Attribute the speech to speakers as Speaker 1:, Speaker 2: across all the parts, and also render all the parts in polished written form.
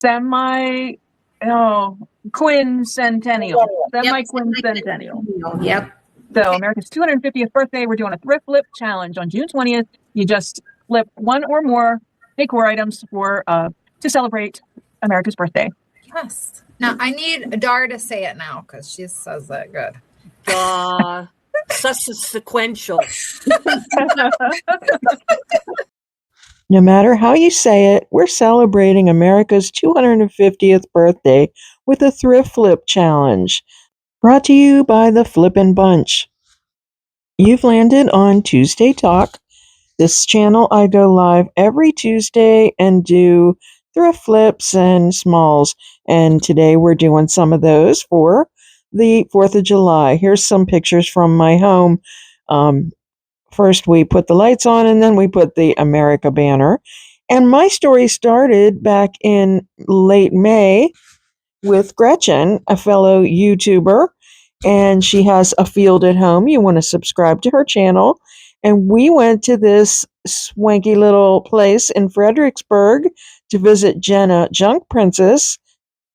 Speaker 1: Semi, oh, Quincentennial. Semiquincentennial.
Speaker 2: Yep.
Speaker 1: So America's 250th birthday, we're doing a thrift flip challenge on June 20th. You just flip one or more decor items for to celebrate America's birthday.
Speaker 2: Yes. Now I need Dar to say it now because she says that good.
Speaker 3: Such a sequential.
Speaker 4: No matter how you say it, we're celebrating America's 250th birthday with a Thrift Flip Challenge. Brought to you by the Flippin' Bunch. You've landed on Tuesday Talk. This channel, I go live every Tuesday and do thrift flips and smalls. And today we're doing some of those for the 4th of July. Here's some pictures from my home. First we put the lights on and then we put the America banner. And my story started back in late May with Gretchen, a fellow YouTuber, and she has a field at home. You want to subscribe to her channel. And we went to this swanky little place in Fredericksburg to visit Jenna Junk Princess,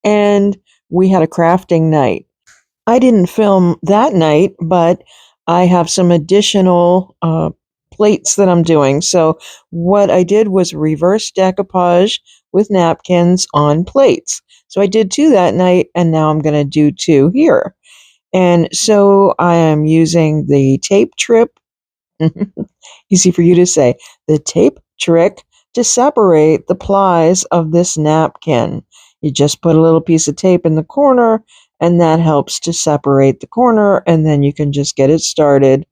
Speaker 4: and we had a crafting night. I didn't film that night, but I have some additional plates that I'm doing. So what I did was reverse decoupage with napkins on plates. So I did 2 that night, and now I'm going to do 2 here. And so I am using the tape trip, easy for you to say, the tape trick to separate the plies of this napkin. You just put a little piece of tape in the corner, and that helps to separate the corner, and then you can just get it started.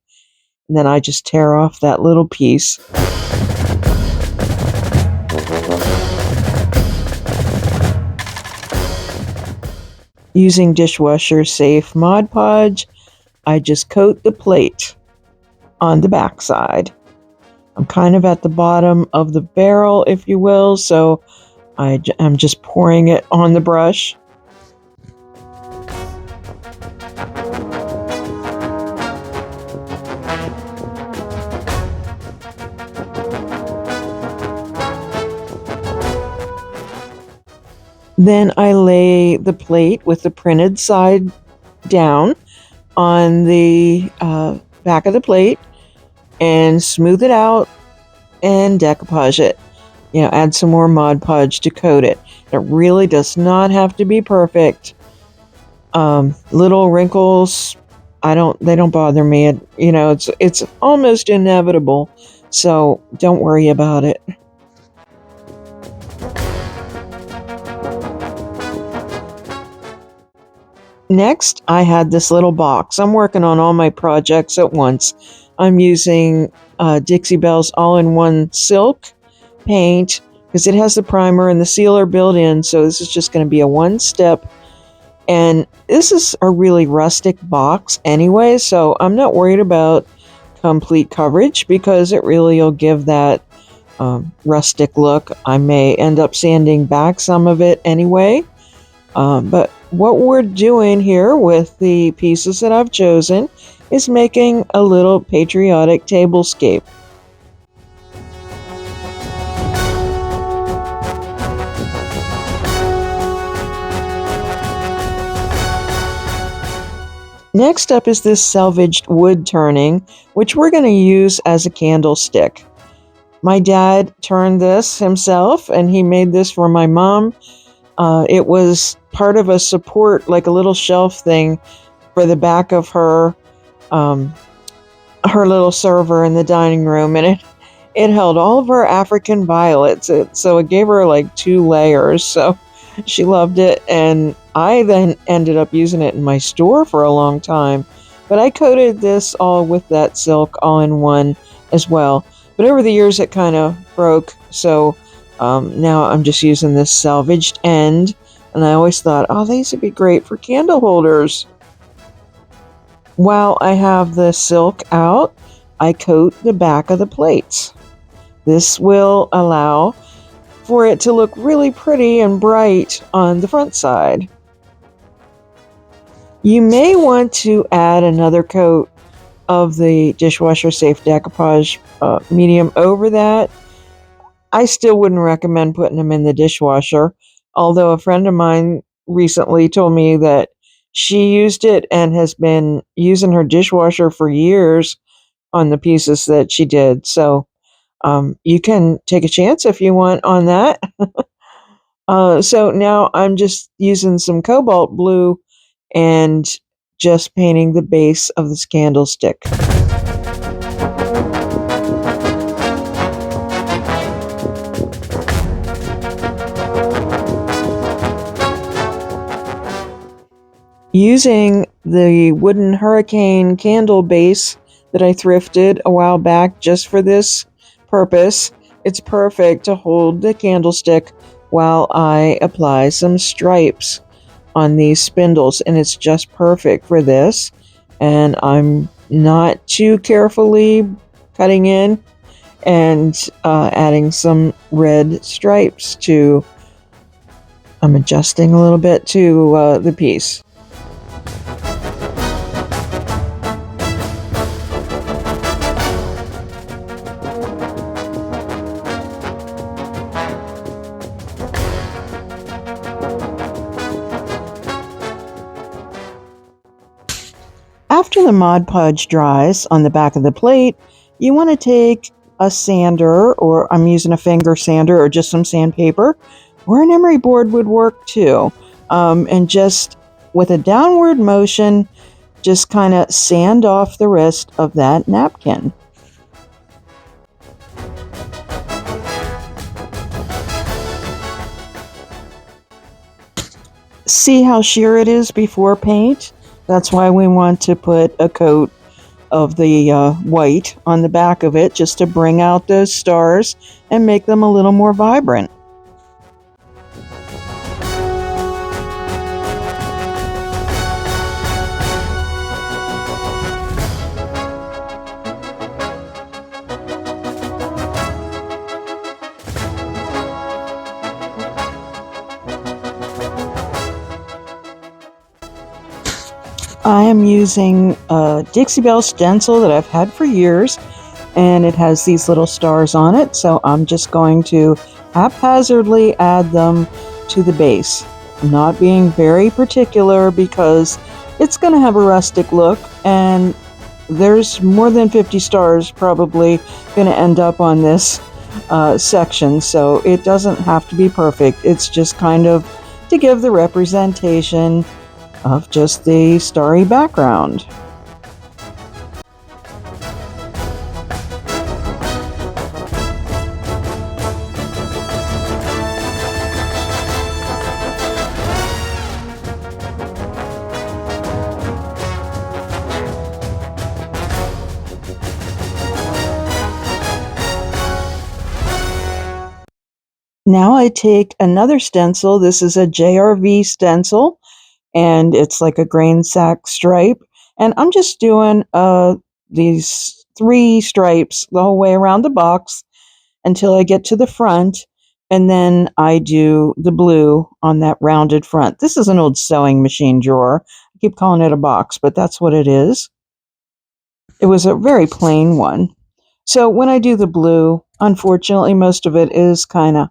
Speaker 4: And then I just tear off that little piece. Using dishwasher safe Mod Podge, I just coat the plate on the back side. I'm kind of at the bottom of the barrel, if you will, so I'm just pouring it on the brush. Then I lay the plate with the printed side down on the back of the plate and smooth it out and decoupage it. You know, add some more Mod Podge to coat it. It really does not have to be perfect. Little wrinkles, they don't bother me. It's almost inevitable, so don't worry about it. Next, I had this little box. I'm working on all my projects at once. I'm using Dixie Belle's all-in-one silk paint because it has the primer and the sealer built in, so this is just going to be a one-step. And this is a really rustic box anyway, so I'm not worried about complete coverage because it really will give that rustic look. I may end up sanding back some of it anyway, but what we're doing here with the pieces that I've chosen is making a little patriotic tablescape. Next up is this salvaged wood turning, which we're going to use as a candlestick. My dad turned this himself, and he made this for my mom. It was part of a support, like a little shelf thing for the back of her little server in the dining room, and it held all of her African violets. So it gave her like 2 layers, so she loved it. And I then ended up using it in my store for a long time, but I coated this all with that silk all-in-one as well. But over the years it kind of broke, so now I'm just using this salvaged end, and I always thought, oh, these would be great for candle holders. While I have the silk out, I coat the back of the plates. This will allow for it to look really pretty and bright on the front side. You may want to add another coat of the dishwasher safe decoupage medium over that. I still wouldn't recommend putting them in the dishwasher. Although a friend of mine recently told me that she used it and has been using her dishwasher for years on the pieces that she did. So you can take a chance if you want on that. So now I'm just using some cobalt blue and just painting the base of this candlestick. Using the wooden hurricane candle base that I thrifted a while back just for this purpose, it's perfect to hold the candlestick while I apply some stripes on these spindles, and it's just perfect for this. And I'm not too carefully cutting in and adding some red stripes to, I'm adjusting a little bit to the piece. After the Mod Podge dries on the back of the plate, you want to take a sander, or I'm using a finger sander or just some sandpaper, or an emery board would work too. And just with a downward motion, just kind of sand off the rest of that napkin. See how sheer it is before paint? That's why we want to put a coat of the white on the back of it, just to bring out those stars and make them a little more vibrant. I am using a Dixie Belle stencil that I've had for years, and it has these little stars on it, so I'm just going to haphazardly add them to the base. I'm not being very particular because it's going to have a rustic look, and there's more than 50 stars probably going to end up on this section, so it doesn't have to be perfect. It's just kind of to give the representation of just the starry background. Now I take another stencil. This is a JRV stencil, and it's like a grain sack stripe. And I'm just doing these 3 stripes the whole way around the box until I get to the front, and then I do the blue on that rounded front. This is an old sewing machine drawer. I keep calling it a box, but that's what it is. It was a very plain one. So when I do the blue, unfortunately, most of it is kind of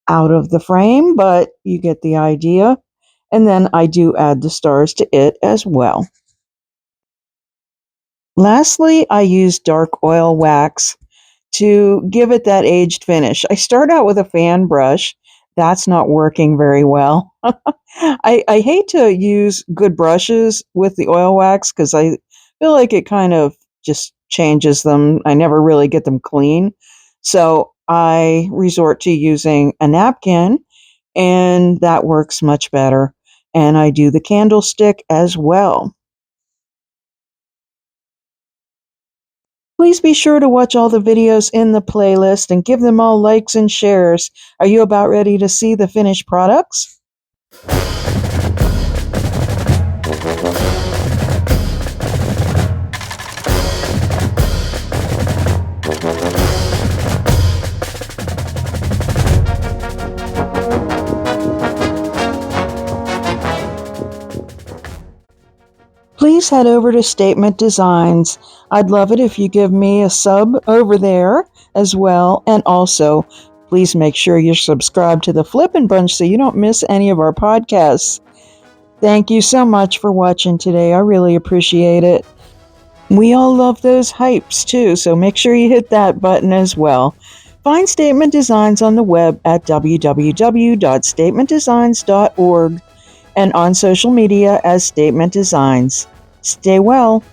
Speaker 4: out of the frame, but you get the idea. And then I do add the stars to it as well. Lastly, I use dark oil wax to give it that aged finish. I start out with a fan brush. That's not working very well. I hate to use good brushes with the oil wax because I feel like it kind of just changes them. I never really get them clean. So I resort to using a napkin, and that works much better. And I do the candlestick as well. Please be sure to watch all the videos in the playlist and give them all likes and shares. Are you about ready to see the finished products? Please head over to Statement Designs. I'd love it if you give me a sub over there as well, and also Please make sure you're subscribed to the Flippin' Bunch so you don't miss any of our podcasts. Thank you so much for watching today. I really appreciate it. We all love those hypes too, so make sure you hit that button as well. Find Statement Designs on the web at www.statementdesigns.org and on social media as Statement Designs. Stay well.